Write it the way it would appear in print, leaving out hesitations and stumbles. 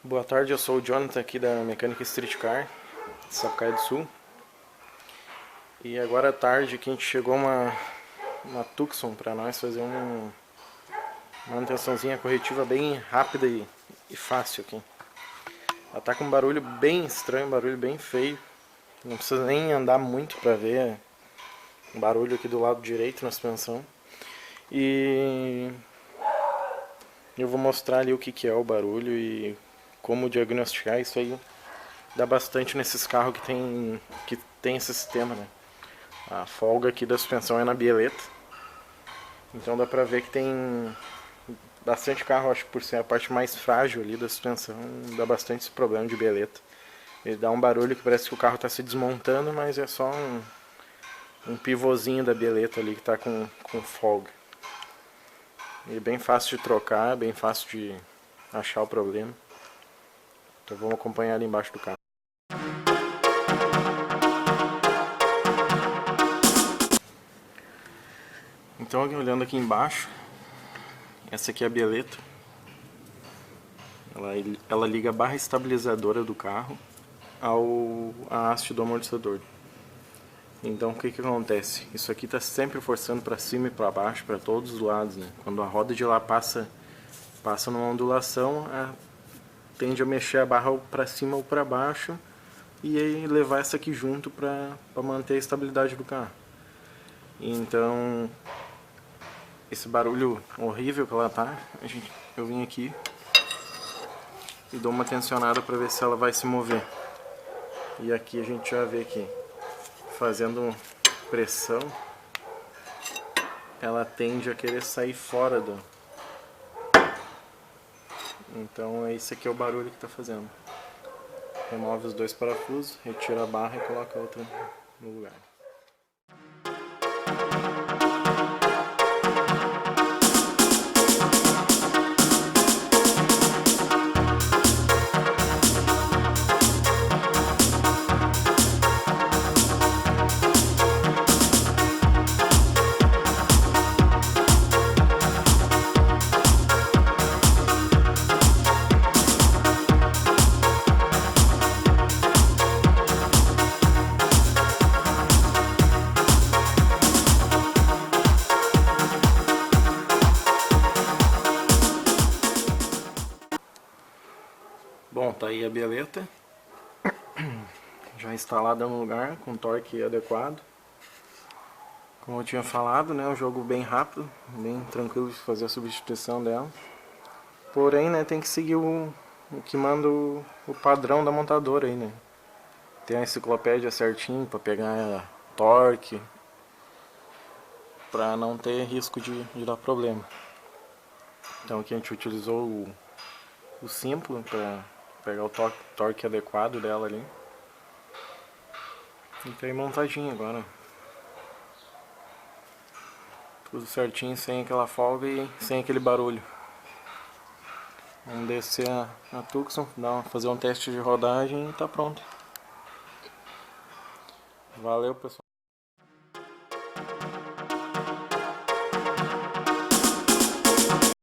Boa tarde, eu sou o Jonathan aqui da Mecânica Street Car, de Sapucaí do Sul. E agora à tarde que a gente chegou uma Tucson para nós fazer uma manutençãozinha corretiva bem rápida e fácil aqui. Ela tá com um barulho bem estranho, um barulho bem feio. Não precisa nem andar muito para ver um barulho aqui do lado direito na suspensão. E eu vou mostrar ali o que é o barulho e como diagnosticar isso aí. Dá bastante nesses carros que tem esse sistema, né? A folga aqui da suspensão é na bieleta. Então dá pra ver que tem bastante carro, acho que por ser a parte mais frágil ali da suspensão, dá bastante esse problema de bieleta. Ele dá um barulho que parece que o carro está se desmontando, mas é só um pivôzinho da bieleta ali que está com folga. Ele é bem fácil de trocar, bem fácil de achar o problema. Então vamos acompanhar ali embaixo do carro. Então, olhando aqui embaixo, essa aqui é a bieleta. Ela liga a barra estabilizadora do carro à haste do amortecedor. Então o que acontece? Isso aqui está sempre forçando para cima e para baixo, para todos os lados, né? Quando a roda de lá passa numa ondulação, tende a mexer a barra para cima ou para baixo e aí levar essa aqui junto para manter a estabilidade do carro. Então esse barulho horrível que ela tá, eu vim aqui e dou uma tensionada para ver se ela vai se mover. E aqui a gente já vê que fazendo pressão ela tende a querer sair fora do... Então esse aqui é o barulho que está fazendo. Remove os dois parafusos, retira a barra e coloca a outra no lugar. Bom, tá aí a bieleta já instalada no lugar, com torque adequado. Como eu tinha falado, né, um jogo bem rápido, bem tranquilo de fazer a substituição dela. Porém, né, tem que seguir o que manda o padrão da montadora aí, né. Tem a enciclopédia certinho para pegar torque, para não ter risco de dar problema. Então aqui a gente utilizou o Simplo para pegar o torque adequado dela ali. E tá aí montadinho agora. Tudo certinho, sem aquela folga e sem aquele barulho. Vamos descer a Tucson, fazer um teste de rodagem e tá pronto. Valeu, pessoal.